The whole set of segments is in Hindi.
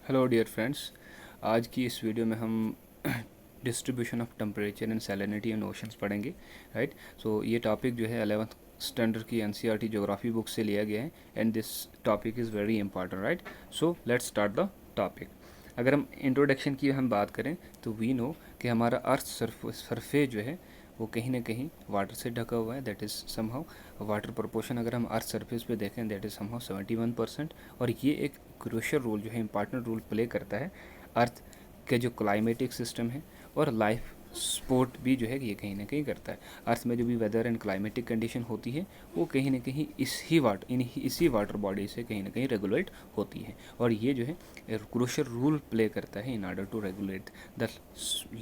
Hello dear friends. आज की इस वीडियो में हम distribution of temperature and salinity in oceans पढ़ेंगे। राइट। सो ये टॉपिक जो है 11th स्टैंडर्ड की एनसीईआरटी ज्योग्राफी बुक से लिया गया है and this topic is very important. Right. So let's start the topic. अगर हम इंट्रोडक्शन की हम बात करें तो वी नो कि हमारा अर्थ सरफेस जो है वो कहीं ना कहीं वाटर से ढका हुआ है। That is somehow water proportion अगर हम अर्थ सरफेस पे देखें दैट इज़ समहाउ 71%। और ये एक क्रूशियल रोल जो है इंपॉर्टेंट रोल प्ले करता है अर्थ के जो क्लाइमेटिक सिस्टम है और लाइफ स्पोर्ट भी जो है ये कहीं ना कहीं करता है। अर्थ में जो भी वेदर एंड क्लाइमेटिक कंडीशन होती है वो कहीं ना कहीं इसी वाटर बॉडी से कहीं ना कहीं रेगुलेट होती है और ये जो है क्रूशियल रोल प्ले करता है in order to regulate the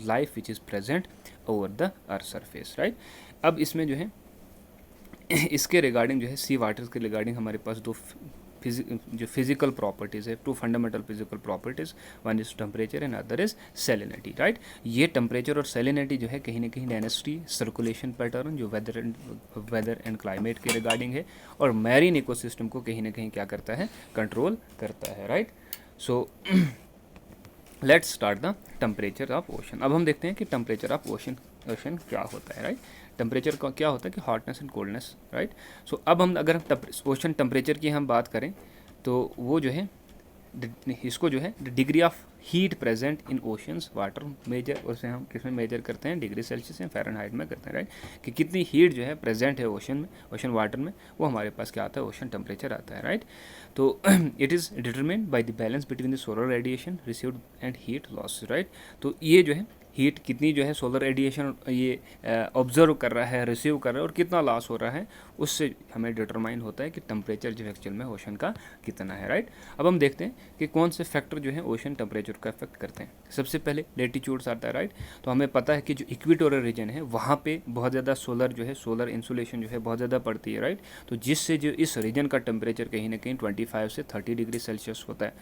life which is present over the earth surface. Right. अब इसमें जो है इसके रिगार्डिंग जो है सी वाटर के रिगार्डिंग हमारे पास दो जो फिजिकल प्रॉपर्टीज़ है, two fundamental physical properties, one is temperature and other is salinity. Right. ये टेम्परेचर और सैलिनिटी जो है कहीं ना कहीं डेंसिटी सर्कुलेशन पैटर्न जो वेदर एंड क्लाइमेट के रिगार्डिंग है और मैरीन इकोसिस्टम को कहीं ना कहीं क्या करता है, कंट्रोल करता है। Right. So let's start the temperature of ocean. अब हम देखते हैं कि टेम्परेचर ऑफ ओशन क्या होता है। राइट। टेम्परेचर का क्या होता है कि हॉटनेस एंड कोल्डनेस। राइट। सो अब हम अगर ओशन टेम्परेचर की हम बात करें तो वो जो है इसको जो है degree of heat present in oceans water measure, उसे हम किसमें मेजर करते हैं, डिग्री सेल्सियस या फ़ारेनहाइट में करते हैं। राइट। कि कितनी हीट जो है प्रेजेंट है ओशन वाटर में, वो हमारे पास क्या आता है, ओशन टेम्परेचर आता है। राइट। तो it is determined by the balance between the solar radiation received and heat loss. Right. तो ये जो है हीट कितनी जो है सोलर रेडिएशन ये ऑब्जर्व कर रहा है, रिसीव कर रहा है और कितना लॉस हो रहा है, उससे हमें डिटरमाइन होता है कि टेम्परेचर जो एक्चुअल में ओशन का कितना है। राइट। अब हम देखते हैं कि कौन से फैक्टर जो है ओशन टेम्परेचर का इफेक्ट करते हैं। सबसे पहले लेटीट्यूड्स आता है। राइट। तो हमें पता है कि जो इक्वेटोरियल रीजन है वहाँ पे बहुत ज़्यादा सोलर इंसुलेशन जो है बहुत ज़्यादा पड़ती है। राइट। तो जिससे जो इस रीजन का टेम्परेचर कहीं ना कहीं 25 से 30 डिग्री सेल्सियस होता है।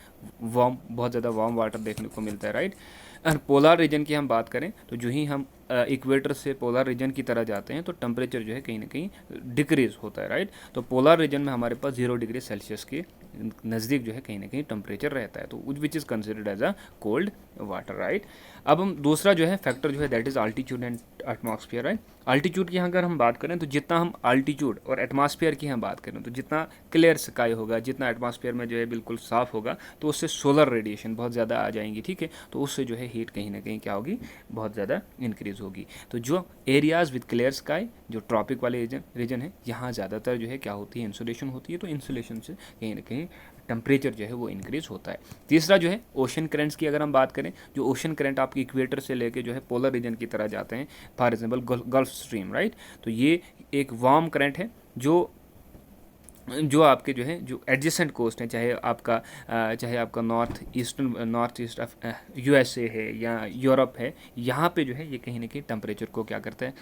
बहुत ज़्यादा वार्म वाटर देखने को मिलता है। राइट। और पोलर रीजन की हम बात करें तो जो ही हम इक्वेटर से पोलर रीजन की तरह जाते हैं तो टेम्परेचर जो है कहीं ना कहीं डिक्रीज होता है। राइट। तो पोलर रीजन में हमारे पास 0 डिग्री सेल्सियस के नज़दीक जो है कहीं ना कहीं टेम्परेचर रहता है, तो which is considered as a cold water. Right. अब हम दूसरा जो है फैक्टर जो है that is altitude and atmosphere. Right. Altitude की अगर हम बात करें तो जितना हम अल्टीट्यूड और एटमॉस्फेयर की हम बात करें तो जितना क्लियर स्काई होगा, जितना एटमॉस्फेयर में जो है बिल्कुल साफ़ होगा, तो उससे सोलर रेडिएशन बहुत ज़्यादा आ जाएंगी। ठीक है। तो उससे जो है हीट कहीं ना कहीं क्या होगी, बहुत ज़्यादा इंक्रीज़ होगी। तो जो एरियाज़ विद क्लियर स्काई, जो ट्रॉपिक वाले रीजन है, यहाँ ज़्यादातर जो है क्या होती है, इंसुलेशन होती है। तो इंसुलेशन से कहीं ना कहीं टेम्परेचर जो है वो इंक्रीज होता है। तीसरा जो है ओशन करंट्स की अगर हम बात करें, जो ओशन करंट आपकी इक्वेटर से लेके जो है पोलर रीजन की तरह जाते हैं, for example gulf stream. Right. तो ये एक वार्म करंट है जो आपके जो है जो एडजेसेंट कोस्ट है, चाहे आपका नॉर्थ ईस्ट ऑफ यूएसए है या यूरोप है, यहाँ पे जो है ये कहीं ना कहीं टेम्परेचर को क्या करता है,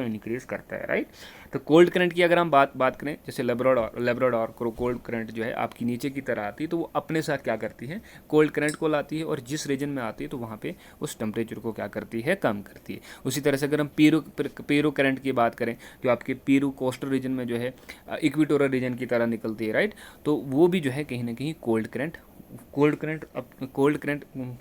इंक्रीज करता है। राइट। तो कोल्ड करंट की अगर हम बात करें, जैसे लेब्राडोर कोल्ड करंट जो है आपकी नीचे की तरह आती है, तो वो अपने साथ क्या करती है, कोल्ड करंट को लाती है और जिस रीजन में आती है तो वहाँ पे उस टेम्परेचर को क्या करती है, कम करती है। उसी तरह से अगर हम पेरू करंट की बात करें, जो आपके पेरू कोस्टल रीजन में जो है इक्वेटोरियल रीजन की तरह निकलती है। राइट। तो वो भी जो है कहीं ना कहीं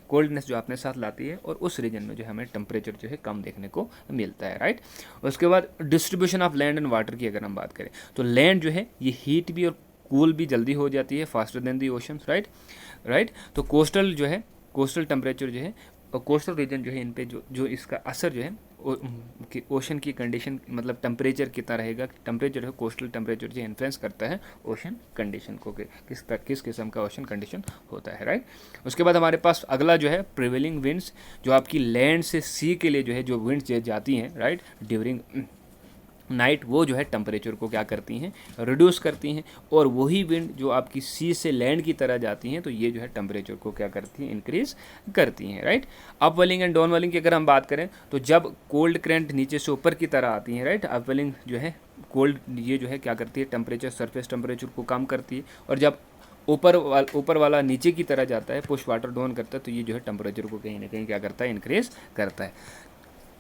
कोल्डनेस जो अपने साथ लाती है और उस रीजन में जो है हमें टेम्परेचर जो है कम देखने को मिलता है। राइट। उसके बाद distribution of land and water की अगर हम बात करें तो लैंड जो है ये हीट भी और कूल भी जल्दी हो जाती है, faster than the ocean. Right. तो कोस्टल टेम्परेचर जो है और कोस्टल रीजन जो है इन पे जो इसका असर जो है ओशन की कंडीशन, मतलब टेम्परेचर कितना रहेगा, टेम्परेचर है कोस्टल टेम्परेचर जो इन्फ्लुएंस करता है ओशन कंडीशन को, किस किस्म का ओशन कंडीशन होता है। राइट। उसके बाद हमारे पास अगला जो है प्रिवेलिंग विंड्स, जो आपकी लैंड से सी के लिए जो है जो विंड्स जाती हैं, राइट, ड्यूरिंग नाइट, वो जो है टेम्परेचर को क्या करती हैं, रिड्यूस करती हैं। और वही विंड जो आपकी सी से लैंड की तरह जाती हैं तो ये जो है टेम्परेचर को क्या करती हैं, इंक्रीज करती हैं। राइट। अपवेलिंग एंड डाउनवेलिंग की अगर हम बात करें तो जब कोल्ड करंट नीचे से ऊपर की तरह आती हैं, राइट, अपवेलिंग जो है कोल्ड, ये जो है क्या करती है, टेम्परेचर सरफेस टेम्परेचर को कम करती है। और जब ऊपर वाला नीचे की तरह जाता है, पुश वाटर डाउन करता है, तो ये जो है टेम्परेचर को कहीं ना कहीं क्या करता है, इंक्रीज करता है।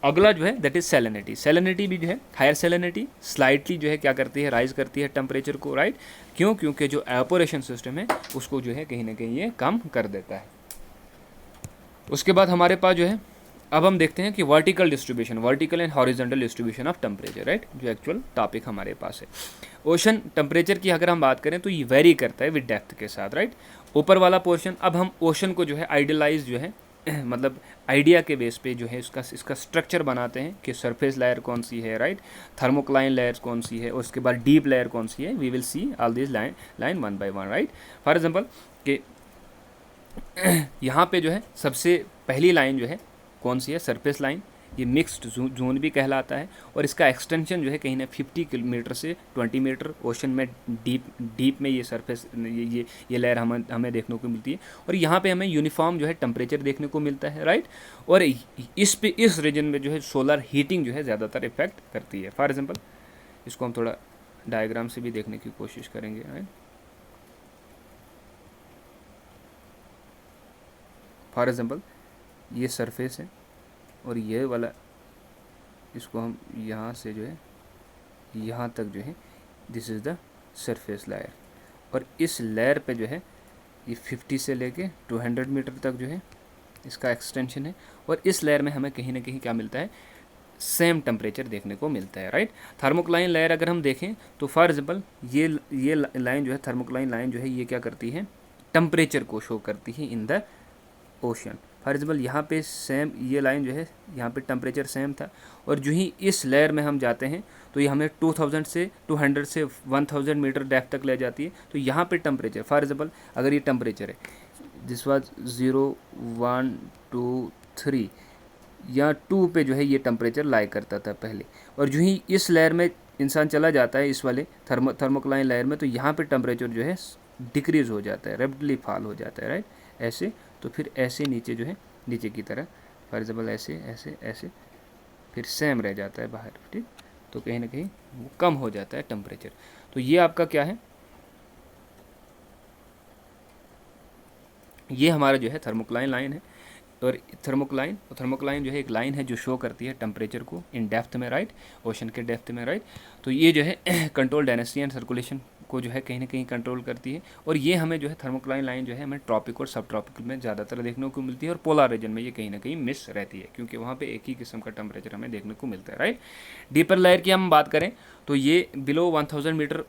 अगला जो है दैट इज सैलिनिटी भी जो है हायर सैलिनिटी स्लाइटली जो है क्या करती है, राइज करती है टेम्परेचर को। राइट। क्योंकि जो एवापोरेशन सिस्टम है उसको जो है कहीं ना कहीं ये कम कर देता है। उसके बाद हमारे पास जो है, अब हम देखते हैं कि vertical distribution, vertical and horizontal distribution of temperature, right, जो एक्चुअल टॉपिक हमारे पास है। ओशन टेम्परेचर की अगर हम बात करें तो ये वेरी करता है विद डेप्थ के साथ, राइट। ऊपर वाला पोर्शन, अब हम ओशन को जो है आइडियलाइज जो है मतलब आइडिया के बेस पे जो है इसका स्ट्रक्चर बनाते हैं कि सरफेस लेयर कौन सी है, राइट, थर्मोक्लाइन लेयर कौन सी है, और उसके बाद डीप लेयर कौन सी है। We will see all this line one by one, right. For example कि यहाँ पे जो है सबसे पहली लाइन जो है कौन सी है, सरफेस लाइन, ये मिक्स्ड जोन भी कहलाता है, और इसका एक्सटेंशन जो है कहीं ना 50 किलोमीटर से 20 मीटर ओशन में डीप में ये सरफेस ये लेयर हमें देखने को मिलती है। और यहाँ पे हमें यूनिफॉर्म जो है टेम्परेचर देखने को मिलता है, राइट। और इस रीजन में जो है सोलर हीटिंग जो है ज़्यादातर इफेक्ट करती है। फॉर एग्जाम्पल इसको हम थोड़ा डायग्राम से भी देखने की कोशिश करेंगे, राइट। फॉर एग्जाम्पल ये सरफेस है और ये वाला, इसको हम यहाँ से जो है यहाँ तक जो है this is the surface layer, और इस लेयर पे जो है ये 50 से लेके 200 मीटर तक जो है इसका एक्सटेंशन है। और इस लेयर में हमें कहीं ना कहीं क्या मिलता है, सेम टेम्परेचर देखने को मिलता है, राइट। थर्मोक्लाइन लेयर अगर हम देखें तो फॉर एग्जाम्पल ये लाइन जो है, थर्मोक्लाइन लाइन जो है, ये क्या करती है, टेम्परेचर को शो करती है in the ocean. For example यहाँ पे सेम ये लाइन जो है, यहाँ पे टेम्परेचर सेम था, और जो ही इस लेयर में हम जाते हैं तो ये हमें 2000 से 200 से 1000 मीटर डेप्थ तक ले जाती है। तो यहाँ पे टेम्परेचर, फॉर एग्जाम्पल अगर ये टेम्परेचर है, दिस वाज 0 1 2 3 या 2 पे जो है ये टेम्परेचर लाई करता था पहले, और जो ही इस लेयर में इंसान चला जाता है, इस वाले थर्मोक्लाइन लेयर में, तो यहाँ पे टेम्परेचर जो है डिक्रीज़ हो जाता है, रैपिडली फॉल हो जाता है, राइट, ऐसे। तो फिर ऐसे नीचे जो है, नीचे की तरह फॉर एग्जाम्पल ऐसे ऐसे ऐसे, फिर सेम रह जाता है बाहर, ठीक। तो कहीं ना कहीं वो कम हो जाता है टेम्परेचर। तो ये आपका क्या है, ये हमारा जो है थर्मोक्लाइन लाइन है। और थर्मोक्लाइन जो है एक लाइन है जो शो करती है टेम्परेचर को इन डेप्थ में, राइट, ओशन के डेप्थ में, राइट। तो ये जो है कंट्रोल डायनेस्टी एंड सर्कुलेशन को जो है कहीं ना कहीं कंट्रोल करती है। और ये हमें जो है थर्मोक्लाइन लाइन जो है हमें ट्रॉपिक और सब ट्रॉपिकल में ज़्यादातर देखने को मिलती है, और पोलर रीजन में ये कहीं ना कहीं मिस रहती है, क्योंकि वहाँ पे एक ही किस्म का टेम्परेचर हमें देखने को मिलता है, राइट। डीपर लेयर की हम बात करें तो ये बिलो 1000 मीटर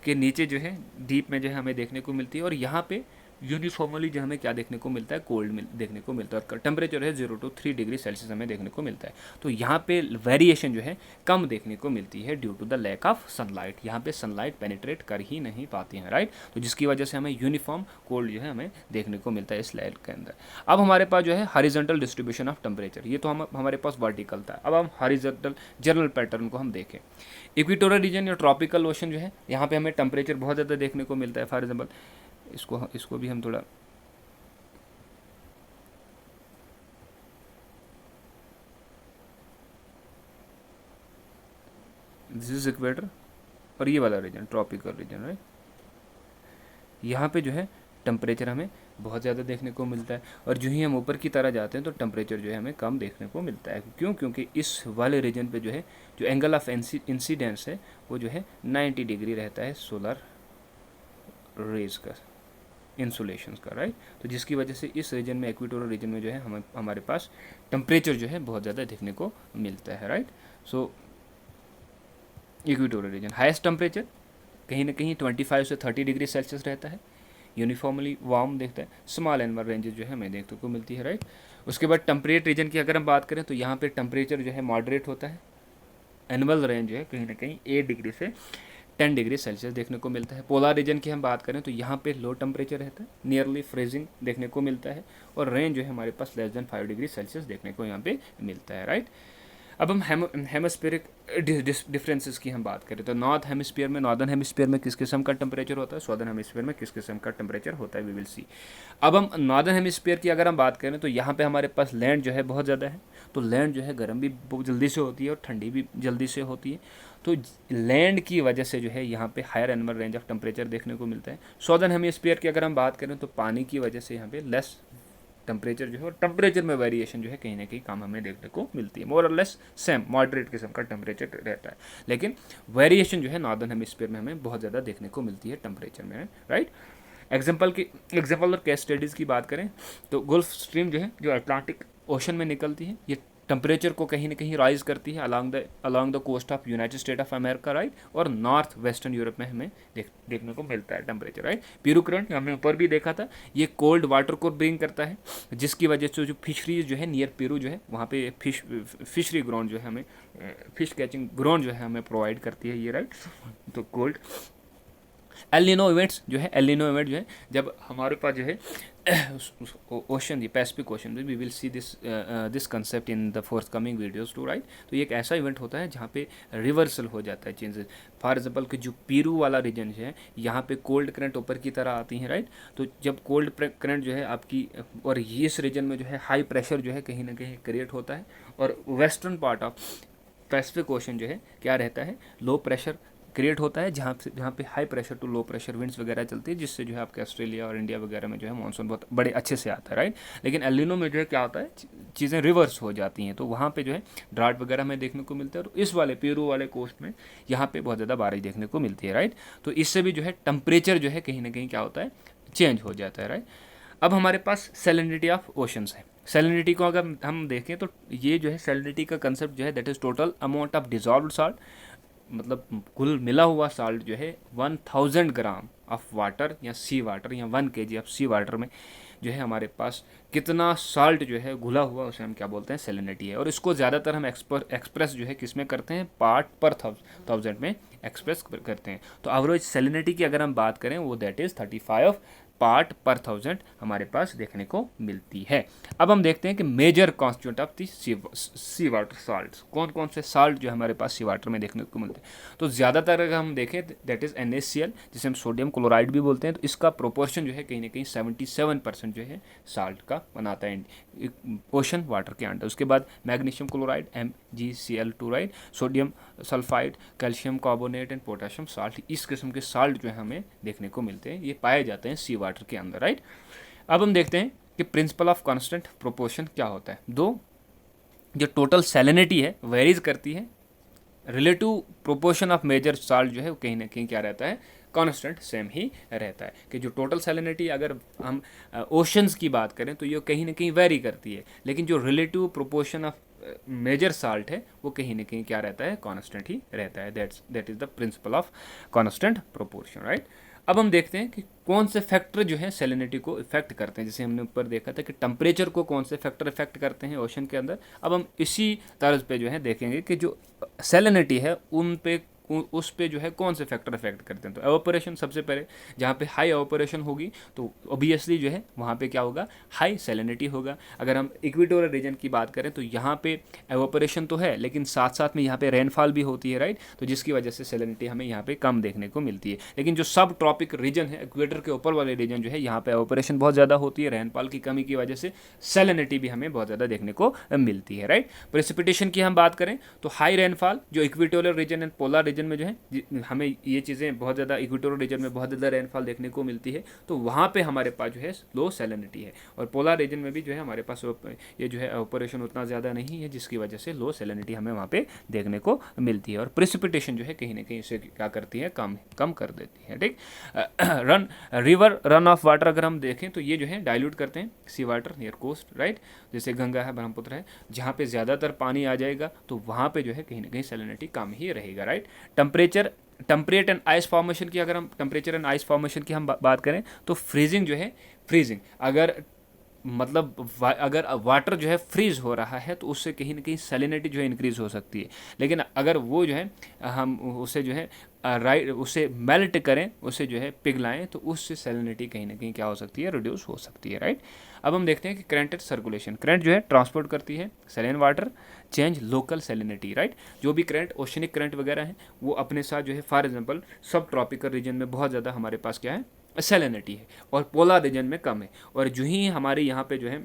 के नीचे जो है डीप में जो है हमें देखने को मिलती है, और यहाँ पे यूनिफॉर्मली जो हमें क्या देखने को मिलता है, कोल्ड देखने को मिलता है। टेम्परेचर है 0 to 3 डिग्री सेल्सियस हमें देखने को मिलता है। तो यहाँ पे वेरिएशन जो है कम देखने को मिलती है due to the lack of sunlight. यहाँ पे सनलाइट पेनिट्रेट कर ही नहीं पाती है, राइट। तो जिसकी वजह से हमें यूनिफॉर्म कोल्ड जो है हमें देखने को मिलता है इस लेयर के अंदर। अब हमारे पास जो है हॉरिजॉन्टल डिस्ट्रीब्यूशन ऑफ टेम्परेचर, ये तो हमारे पास वर्टिकल था। अब हम हॉरिजॉन्टल जनरल पैटर्न को हम देखें। इक्वेटोरियल रीजन या ट्रॉपिकल ओशन जो है, यहाँ पे हमें टेम्परेचर बहुत ज़्यादा देखने को मिलता है। फॉर एग्जाम्पल इसको भी हम थोड़ा दिस इज इक्वेटर, और ये वाला रीजन ट्रॉपिकल रीजन, राइट। यहाँ पे जो है टेम्परेचर हमें बहुत ज़्यादा देखने को मिलता है, और जो ही हम ऊपर की तरह जाते हैं तो टेम्परेचर जो है हमें कम देखने को मिलता है। क्यों? क्योंकि इस वाले रीजन पे जो है जो एंगल ऑफ इंसिडेंस है वो जो है 90 डिग्री रहता है सोलर रेज का, इंसुलेशन का, राइट। तो जिसकी वजह से इस रीजन में, इक्वेटोरियल रीजन में जो है हमारे पास टेम्परेचर जो है बहुत ज़्यादा देखने को मिलता है, राइट। सो इक्वेटोरियल रीजन हाईएस्ट टेम्परेचर कहीं ना कहीं 25 से 30 डिग्री सेल्सियस रहता है, यूनिफॉर्मली वार्म देखता है। स्मॉल एनअल रेंजेस जो है हमें देखने को मिलती है, राइट। उसके बाद टेम्परेट रीजन की अगर हम बात करें तो यहाँ पे टेम्परेचर जो है मॉडरेट होता है। एनुअल रेंज जो है कहीं ना कहीं 8 डिग्री से 10 डिग्री सेल्सियस देखने को मिलता है। पोलर रीजन की हम बात करें तो यहाँ पे लो टेम्परेचर रहता है, नियरली फ्रीजिंग देखने को मिलता है, और रेंज जो है हमारे पास लेस देन 5 डिग्री सेल्सियस देखने को यहाँ पे मिलता है, राइट। अब हम हेमिस्फेरिक डिफरेंसेस की हम बात करें तो नॉर्थ हेमिस्फीयर में, नॉर्दर्न हेमिस्फीयर में किस किस्म का टेम्परेचर होता है, सदर्न हेमिस्फीयर में किस किस्म का टेम्परेचर होता है, वी विल सी। अब हम नॉर्दर्न हेमिस्फीयर की अगर हम बात करें तो यहाँ पे हमारे पास लैंड जो है बहुत ज़्यादा है, तो लैंड जो है गर्म भी बहुत जल्दी से होती है और ठंडी भी जल्दी से होती है। तो लैंड की वजह से जो है यहाँ पे higher annual range of temperature देखने को मिलता है। सदर्न हेमिस्फीयर की अगर हम बात करें तो पानी की वजह से यहाँ पे लेस टेम्परेचर जो है, और टेम्परेचर में वेरिएशन जो है कहीं ना कहीं कम हमें देखने को मिलती है। मोर और लेस सेम मॉडरेट किस्म का टेम्परेचर रहता है, लेकिन वेरिएशन जो है नॉर्दर्न हेमिस्फीयर में हमें बहुत ज़्यादा देखने को मिलती है टेम्परेचर में, राइट। एग्जाम्पल और केस स्टडीज़ की बात करें तो गल्फ स्ट्रीम जो है, जो अटलांटिक ओशन में निकलती है, ये टेम्परेचर को कहीं ना कहीं राइज करती है along the coast of United State of America, right, और नॉर्थ वेस्टर्न यूरोप में हमें देखने को मिलता है टेम्परेचर, राइट। पेरू करंट हमने ऊपर भी देखा था, ये कोल्ड वाटर को ब्रिंग करता है, जिसकी वजह से जो फिशरीज जो है नियर पेरू जो है, वहाँ पे फिशरी ग्राउंड जो है हमें, फिश कैचिंग ग्राउंड जो है हमें प्रोवाइड करती है ये, राइट। तो कोल्ड एल नीनो इवेंट्स जो है, एल नीनो इवेंट जो है जब हमारे पास जो है ocean, Pacific ocean, we will see this concept in the fourth coming videos too, right. तो ये एक ऐसा इवेंट होता है जहाँ पे रिवर्सल हो जाता है चेंजेस। फॉर एग्जांपल कि जो पेरू वाला रीजन है, यहाँ पे कोल्ड करंट ऊपर की तरह आती हैं, राइट। तो जब कोल्ड करंट जो है आपकी, और ये इस रीजन में जो है हाई प्रेशर जो है कहीं ना कहीं क्रिएट होता है, और western part of Pacific ocean जो है क्या रहता है, लो प्रेशर क्रिएट होता है, जहाँ पे high pressure to low pressure winds वगैरह चलती है, जिससे जो है आपके ऑस्ट्रेलिया और इंडिया वगैरह में जो है मानसून बहुत बड़े अच्छे से आता है, राइट। लेकिन एल नीनो में जो है क्या होता है, चीज़ें रिवर्स हो जाती हैं, तो वहाँ पे जो है ड्राट वगैरह में देखने को मिलता है, और इस वाले पेरू वाले कोस्ट में यहाँ पे बहुत ज़्यादा बारिश देखने को मिलती है, राइट। तो इससे भी जो है टेम्परेचर जो है कहीं ना कहीं क्या होता है, चेंज हो जाता है, राइट। अब हमारे पास सैलिनिटी ऑफ ओशंस है। सैलिनिटी को अगर हम देखें तो ये जो है सैलिनिटी का कंसेप्ट जो है, that is total amount of dissolved salt, मतलब कुल मिला हुआ साल्ट जो है 1000 ग्राम ऑफ वाटर या सी वाटर या 1 kg ऑफ सी वाटर में जो है हमारे पास कितना साल्ट जो है घुला हुआ, उसे हम क्या बोलते हैं, सैलिनिटी है। और इसको ज़्यादातर हम एक्सप्रेस जो है किस में करते हैं, पार्ट पर थाउजेंड में एक्सप्रेस करते हैं। तो एवरेज सैलिनिटी की अगर हम बात करें वो दैट इज़ 35 पार्ट पर थाउजेंड हमारे पास देखने को मिलती है। अब हम देखते हैं कि major constituent of the sea water salt, कौन कौन से साल्ट जो हमारे पास सी वाटर में देखने को मिलते हैं। तो ज़्यादातर अगर हम देखें दैट इज़ NaCl, जिसे हम सोडियम क्लोराइड भी बोलते हैं, तो इसका प्रोपोर्शन जो है कहीं ना कहीं 77% जो है साल्ट का बनाता है ओशन वाटर के अंडर। उसके बाद magnesium chloride MgCl2, right, sodium sulphide, calcium carbonate and potassium salt, इस किस्म के साल्ट जो है हमें देखने को मिलते हैं, ये पाए जाते हैं सी वाटर के अंदर, राइट। अब हम देखते हैं कि प्रिंसिपल ऑफ कांस्टेंट प्रोपोर्शन क्या होता है। जो टोटल सैलिनिटी है वेरीज करती है, relative proportion of major salt जो है वो कहीं ना कहीं क्या रहता है, कांस्टेंट सेम ही रहता है। कि जो टोटल सैलिनिटी अगर हम ओशंस की बात करें तो ये कहीं ना कहीं वेरी करती है, लेकिन जो relative proportion of major salt है वो कहीं ना कहीं क्या रहता है, कांस्टेंट ही रहता है। That is the principle of constant proportion, right. अब हम देखते हैं कि कौन से फैक्टर जो है सैलिनिटी को इफेक्ट करते हैं। जैसे हमने ऊपर देखा था कि टेम्परेचर को कौन से फैक्टर इफेक्ट करते हैं ओशन के अंदर। अब हम इसी तर्ज पे जो है देखेंगे कि जो सैलिनिटी है उन पे उस पे जो है कौन से फैक्टर इफेक्ट करते हैं। तो एवापोरेशन सबसे पहले, जहाँ पे हाई एवापोरेशन होगी तो ऑब्वियसली जो है वहाँ पे क्या होगा, हाई सैलिनिटी होगा। अगर हम इक्वेटोरियल रीजन की बात करें तो यहाँ पे एवापोरेशन तो है, लेकिन साथ साथ में यहाँ पे रेनफॉल भी होती है, राइट। तो जिसकी वजह से सैलिनिटी हमें यहाँ पे कम देखने को मिलती है। लेकिन जो सब ट्रॉपिक रीजन है, इक्वेटर के ऊपर वाले रीजन जो है, यहाँ पे एवापोरेशन बहुत ज़्यादा होती है, रेनफॉल की कमी की वजह से सैलिनिटी भी हमें बहुत ज़्यादा देखने को मिलती है, राइट। प्रेसिपिटेशन की हम बात करें तो हाई रेनफॉल जो equatorial region and polar region में जो है हमें ये चीज़ें बहुत ज़्यादा, इक्वेटोरियल रीजन में बहुत ज़्यादा रेनफॉल देखने को मिलती है, तो वहाँ पे हमारे पास जो है लो सैलिनिटी है। और पोलर रीजन में भी जो है हमारे पास ये जो है ऑपरेशन उतना ज़्यादा नहीं है, जिसकी वजह से लो सैलिनिटी हमें वहाँ पे देखने को मिलती है। और प्रेसिपिटेशन जो है कहीं ना कहीं इसे क्या करती है, कम कर देती है, ठीक। रिवर रन ऑफ वाटर अगर हम देखें तो ये जो है डाइल्यूट करते हैं सी वाटर नियर कोस्ट, राइट। जैसे गंगा है, ब्रह्मपुत्र है, जहाँ पे ज़्यादातर पानी आ जाएगा तो वहाँ पे जो है कहीं ना कहीं सैलिनिटी कम ही रहेगा, right. Temperate and ice formation की अगर हम टेम्परेचर एंड आइस फॉर्मेशन की हम बात करें तो फ्रीजिंग जो है, फ्रीजिंग अगर अगर वाटर जो है फ्रीज हो रहा है तो उससे कहीं ना कहीं सैलिनिटी जो है इंक्रीज हो सकती है। लेकिन अगर वो जो है हम उसे जो है उसे मेल्ट करें, उसे जो है पिघलाएं, तो उससे सैलिनिटी कहीं ना कहीं क्या हो सकती है, रिड्यूस हो सकती है, राइट। अब हम देखते हैं कि करंट सर्कुलेशन, करंट जो है ट्रांसपोर्ट करती है saline water, change local salinity, right. जो भी करंट, ओशनिक करंट वगैरह हैं वो अपने साथ जो है, फॉर एग्जांपल सब ट्रॉपिकल रीजन में बहुत ज़्यादा हमारे पास क्या है, सैलिनिटी है, और पोलर रीजन में कम है। और जो ही हमारे यहाँ पे जो है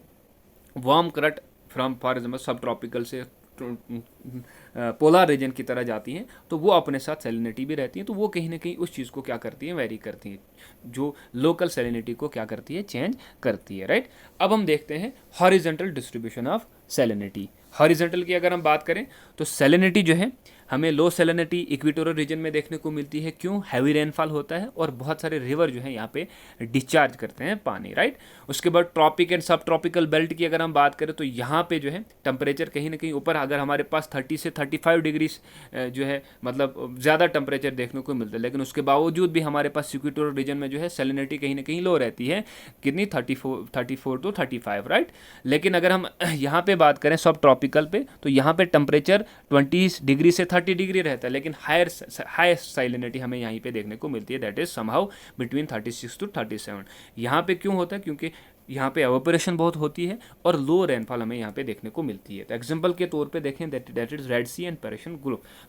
warm current from for example सब ट्रॉपिकल से पोलर रीजन की तरह जाती हैं तो वो अपने साथ सैलिनिटी भी रहती है, तो वो कहीं ना कहीं उस चीज़ को क्या करती है, वेरी करती है, जो लोकल सैलिनिटी को क्या करती है, चेंज करती है, राइट। अब हम देखते हैं horizontal distribution of salinity. Horizontal की अगर हम बात करें तो सैलिनिटी जो है हमें लो सेलेनिटी इक्वेटोरियल रीजन में देखने को मिलती है। क्यों? हैवी रेनफॉल होता है और बहुत सारे रिवर जो है यहाँ पे डिस्चार्ज करते हैं पानी, राइट। उसके बाद ट्रॉपिक एंड सब ट्रॉपिकल बेल्ट की अगर हम बात करें तो यहाँ पे जो है टेम्परेचर कहीं ना कहीं ऊपर, अगर हमारे पास 30 से 35 डिग्री जो है मतलब ज़्यादा टेम्परेचर देखने को मिलता है, लेकिन उसके बावजूद भी हमारे पास इक्वेटोरियल रीजन में जो है सेलेनिटी कहीं ना कहीं लो रहती है। कितनी? 34 टू 35, राइट। लेकिन अगर हम यहाँ पे बात करें सब ट्रॉपिकल पे, तो यहाँ पे टेम्परेचर 20 डिग्री से 30 डिग्री रहता है, लेकिन हायर साइलिनिटी हमें यहाँ पे देखने को मिलती है, that is somehow between 36 to 37। यहाँ पे क्यों होता है? क्योंकि यहाँ पे एवापोरेशन बहुत होती है और लो रेनफॉल हमें यहाँ पे देखने को मिलती है। तो एग्जांपल के तौर पे देखें that is Red Sea and Persian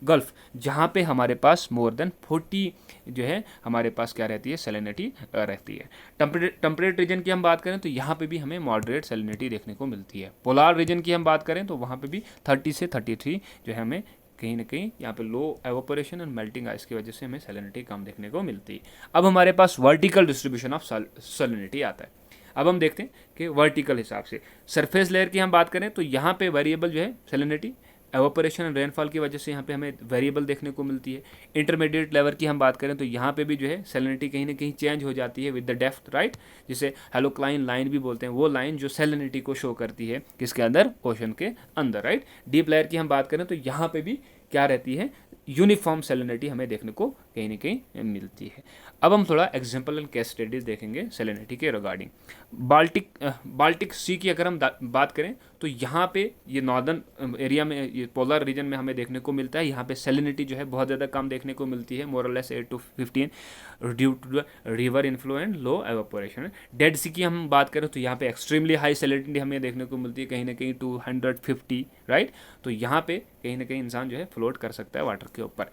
Gulf, जहाँ पे हमारे पास मोर देन 40 जो है हमारे पास क्या रहती है? सैलिनिटी रहती है। टेम्परेट रीजन की हम बात करें तो यहाँ पे भी हमें मॉडरेट सैलिनिटी देखने को मिलती है। पोलार रीजन की हम बात करें तो वहाँ पे भी 30 से 33 जो है हमें कहीं ना कहीं यहाँ पे लो एवापोरेशन और मेल्टिंग आइस की वजह से हमें सैलिनिटी कम देखने को मिलती है। अब हमारे पास वर्टिकल डिस्ट्रीब्यूशन ऑफ सैलिनिटी आता है। अब हम देखते हैं कि वर्टिकल हिसाब से सरफेस लेयर की हम बात करें तो यहाँ पे वेरिएबल जो है सैलिनिटी एवापोरेशन एंड रेनफॉल की वजह से यहाँ पे हमें वेरिएबल देखने को मिलती है। इंटरमीडिएट लेवल की हम बात करें तो यहाँ पे भी जो है सैलिनिटी कहीं ना कहीं चेंज हो जाती है विद द डेप्थ, राइट, जिसे हेलोक्लाइन लाइन भी बोलते हैं, वो लाइन जो सैलिनिटी को शो करती है किसके अंदर? ओशन के अंदर, राइट। डीप लेयर की हम बात करें तो यहाँ पे भी क्या रहती है? यूनिफॉर्म सैलिनिटी हमें देखने को कहीं ना कहीं मिलती है। अब हम थोड़ा एग्जांपल एंड केस स्टडीज देखेंगे सैलिनिटी के रिगार्डिंग। बाल्टिक सी की अगर हम बात करें तो यहाँ पे ये नॉर्दर्न एरिया में, ये पोलर रीजन में हमें देखने को मिलता है। यहाँ पे सैलिनिटी जो है बहुत ज़्यादा कम देखने को मिलती है, more less 8 to 15 due to the river inflow and low evaporation. Dead sea की हम बात करें तो यहाँ पे एक्सट्रीमली हाई सैलिनिटी हमें देखने को मिलती है, कहीं ना कहीं 250, राइट। तो यहाँ पे कहीं ना कहीं इंसान जो है फ्लोट कर सकता है वाटर के ऊपर।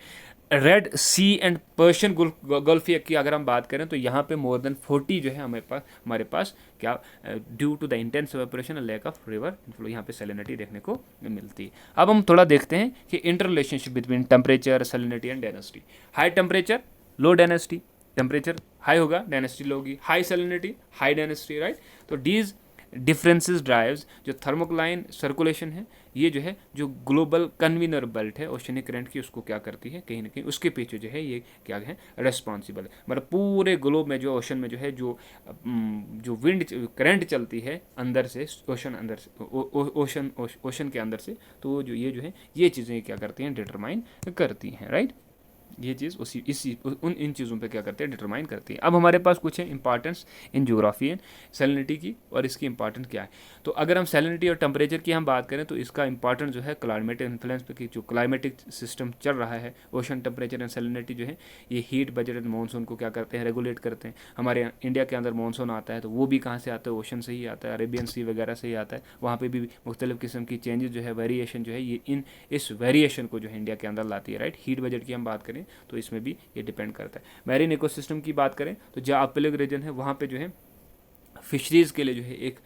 Red Sea and Persian Gulf की अगर हम बात करें तो यहाँ पे मोर देन 40 जो है हमारे पास क्या due to the intense evaporation and lack of river inflow यहाँ पे सैलिनिटी देखने को मिलती है। अब हम थोड़ा देखते हैं कि inter relationship between temperature, salinity and density. High temperature low density, temperature high होगा डेंसिटी लो होगी, high salinity high density, right. तो डीज डिफरेंसेस ड्राइव्स जो थर्मोक्लाइन सर्कुलेशन है, ये जो है जो ग्लोबल कन्वीनर बेल्ट है ओशनिक करंट की, उसको क्या करती है? कहीं ना कहीं उसके पीछे जो है ये क्या है? रेस्पॉन्सिबल है। मतलब पूरे ग्लोब में जो ओशन में जो है जो विंड करंट चलती है अंदर से, ओशन अंदर से, ओशन के अंदर से, तो जो है ये चीज़ें क्या करती हैं? डिटरमाइन करती हैं, राइट। ये चीज़ इन चीज़ों पे क्या करते हैं? डिटरमाइन करती है। अब हमारे पास कुछ है importance in geography and salinity की, और इसकी इंपॉर्टेंस क्या है। तो अगर हम सैलिनिटी और टेम्परेचर की हम बात करें तो इसका इंपॉर्टेंस जो है क्लाइमेटिक इन्फ्लुएंस पे, कि जो क्लाइमेटिक सिस्टम चल रहा है, ओशन टेम्परेचर एंड सैलिनिटी जो है ये हीट बजट एंड मानसून को क्या करते हैं? रेगुलेट करते हैं। हमारे इंडिया के अंदर मानसून आता है तो वो भी कहाँ से आता है? ओशन से ही आता है, अरेबियन सी वगैरह से ही आता है। वहाँ पर भी मुख्तलिफ किस्म की चेंजेस जो है, वेरिएशन जो है, ये इस वेरिएशन को जो है इंडिया के अंदर लाती है, राइट। हीट बजट की हम बात करें तो इसमें भी ये डिपेंड करता है। मैरीन इकोसिस्टम की बात करें तो जहाँ अपलिक रीजन है वहाँ पे जो है फिशरीज के लिए जो है एक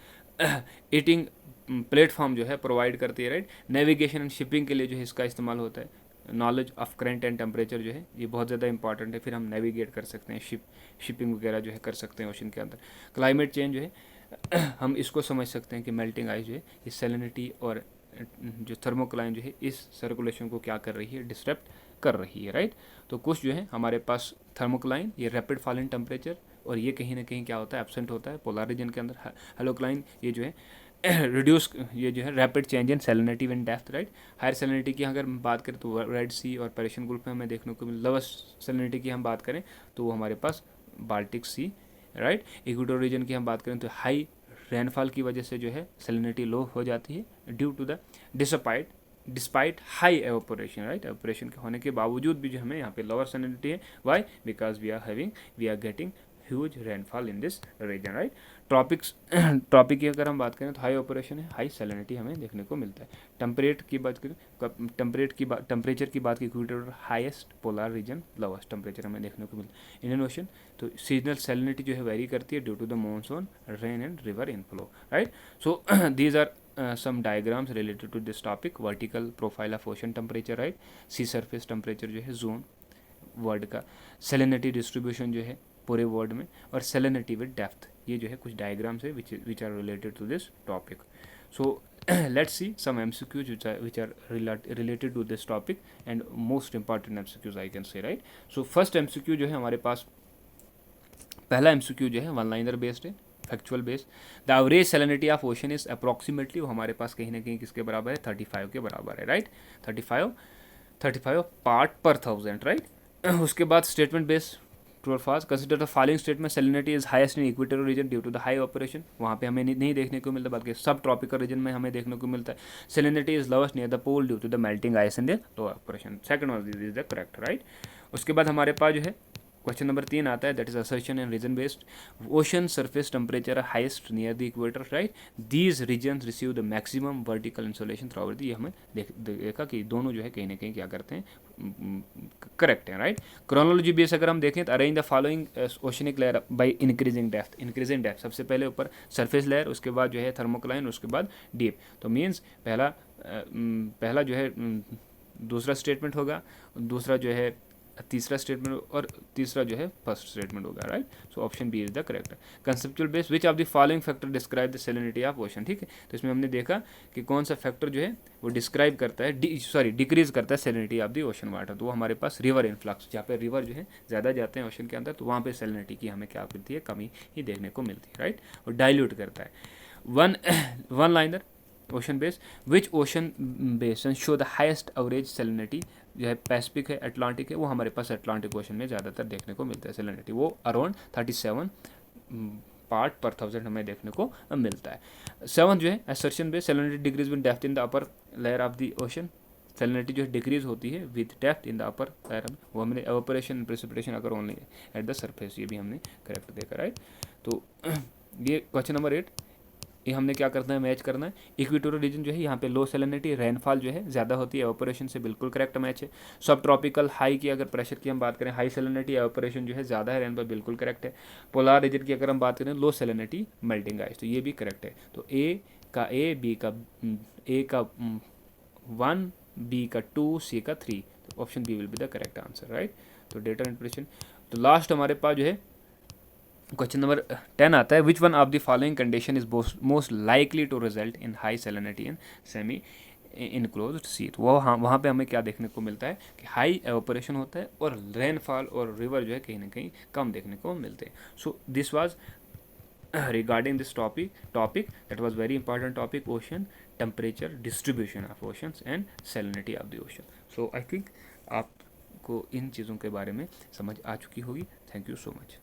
ईटिंग प्लेटफॉर्म जो है प्रोवाइड करती है, राइट। नेविगेशन एंड शिपिंग के लिए जो है इसका इस्तेमाल होता है। Knowledge of current and temperature जो है ये बहुत ज़्यादा इंपॉर्टेंट है, फिर हम नेविगेट कर सकते हैं, शिपिंग वगैरह जो है कर सकते हैं ओशन के अंदर। क्लाइमेट चेंज जो है हम इसको समझ सकते हैं कि मेल्टिंग आइस जो है ये सैलिनिटी और जो थर्मोक्लाइन जो है इस सर्कुलेशन को क्या कर रही है? डिस्टर्ब कर रही है, राइट। तो कुछ जो है हमारे पास थर्मोक्लाइन, ये रैपिड फॉल इन टेम्परेचर, और ये कहीं ना कहीं क्या होता है? एब्सेंट होता है पोलर रीजन के अंदर। हेलोक्लाइन ये जो है रिड्यूस, ये जो है rapid change in salinity and depth, right. Higher salinity की अगर हम बात करें तो रेड सी और पर्शियन गल्फ में हमें देखने को मिले। लोअर सैलिनिटी की हम बात करें तो वो हमारे पास बाल्टिक सी, राइट। इक्वेटोरियल रीजन की हम बात करें तो हाई रेनफॉल की वजह से जो है सैलिनिटी लो हो जाती है due to the despite high evaporation, right. Evaporation के होने के बावजूद भी जो हमें यहाँ पे लोअर सैलिनिटी है। Why? Because we are getting huge rainfall in this region, right. Tropic की अगर हम बात करें तो हाई ऑपरेशन है, हाई सैलिनिटी हमें देखने को मिलता है। टेम्परेचर की बात की equator highest, polar region lowest temperature हमें देखने को मिलता है। इंडियन ओशन तो सीजनल सैलिनिटी जो है वेरी करती है due to the monsoon, rain and river inflow, right. So these are some diagrams related to this topic. Vertical profile of ocean temperature, right. Sea surface temperature जो है जोन वर्ल्ड का, सैलिनिटी डिस्ट्रीब्यूशन जो है पूरे वर्ल्ड में, और सैलिनिटी विद डेप्थ ये जो है कुछ डायग्राम्स है which are related to this topic. So let's see some MCQs which are related to this topic and most important MCQs I can say, right? So first MCQ जो है हमारे पास, पहला MCQ जो है वन लाइनर बेस्ड है, factual based. The average salinity of ocean is approximately, वो हमारे पास कहीं ना कहीं किसके बराबर है, 35 के बराबर है, राइट. 35 पार्ट पर 1000, राइट. उसके बाद स्टेटमेंट बेस्ड, ट्रू और false. Consider the following statement, salinity is highest in equatorial region due to the high operation, वहाँ पे हमें नहीं देखने को मिलता, बल्कि सब ट्रॉपिकल रीजन में हमें देखने को मिलता है. Salinity is lowest near the pole due to the melting ice in the low operation. Second one is the correct, right. उसके बाद हमारे पास जो है क्वेश्चन नंबर 3 आता है, that is assertion and reason based. Ocean surface temperature highest near the equator, right. These regions receive the maximum vertical insolation throughout the, ये हमें देखा कि दोनों जो है कहीं ना कहीं क्या करते हैं, करेक्ट है, राइट. क्रोनोलॉजी बेस अगर हम देखें तो arrange the following oceanic layer by increasing depth. सबसे पहले ऊपर सरफेस लेयर, उसके बाद जो है थर्मोक्लाइन, उसके बाद डीप. तो मीन्स पहला जो है दूसरा स्टेटमेंट होगा, दूसरा जो है तीसरा स्टेटमेंट, और तीसरा जो है फर्स्ट स्टेटमेंट होगा, right. So option B is the correct. Conceptual base, which of the following factor describe the salinity of ocean, ठीक है. तो इसमें हमने देखा कि कौन सा फैक्टर जो है वो डिस्क्राइब करता है, डिक्रीज करता है salinity of the ocean water. तो वो हमारे पास रिवर इन्फ्लक्स, जहाँ पे रिवर जो है ज़्यादा जाते हैं ओशन के अंदर, तो वहाँ पे सैलिनिटी की हमें क्या मिलती है, कमी ही देखने को मिलती है, राइट. और डाइल्यूट करता है. वन लाइनर ओशन बेस, विच ओशन बेसन show the highest average salinity, जो है पैसिफिक है, अटलांटिक है, वो हमारे पास अटलांटिक ओशन में ज़्यादातर देखने को मिलता है सैलिनिटी, वो अराउंड 37 पार्ट पर 1000 हमें देखने को मिलता है. 7 जो है assertion base, salinity decrease with depth in the upper layer of the ocean. Salinity जो है डिक्रीज होती है with depth in the upper layer, वो हमने एवापोरेशन प्रेसिपिटेशन अगर ओनली एट द सरफेस, ये भी हमने करेक्ट देखा, राइट. तो ये क्वेश्चन नंबर 8, ये हमने क्या करना है, मैच करना है. इक्वेटोरियल रीजन जो है यहाँ पे लो सैलिनिटी, रेनफॉल जो है ज़्यादा होती है, एवापोरेशन से बिल्कुल करेक्ट मैच है. सब ट्रॉपिकल हाई की अगर प्रेशर की हम बात करें, हाई सैलिनिटी, एवापोरेशन जो है ज़्यादा है, रेनफॉल बिल्कुल करेक्ट है. पोलार रीजन की अगर हम बात करें, लो सैलिनिटी, मेल्टिंग आइस, तो ये भी करेक्ट है. तो ए का 1, बी का 2, सी का 3, तो option B will be the correct answer, right. तो डेटा इंटरप्रिटेशन. तो लास्ट हमारे पास जो है क्वेश्चन नंबर 10 आता है, which one of the following condition is most likely to result in high salinity in semi enclosed sea. तो वो वहाँ पे हमें क्या देखने को मिलता है कि हाई एवापोरेशन होता है और रेनफॉल और रिवर जो है कहीं ना कहीं कम देखने को मिलते हैं. So this was regarding this topic that was very important topic, ocean temperature, distribution of oceans and salinity of the ocean. So I think आपको इन चीज़ों के बारे में समझ आ चुकी होगी. Thank you so much.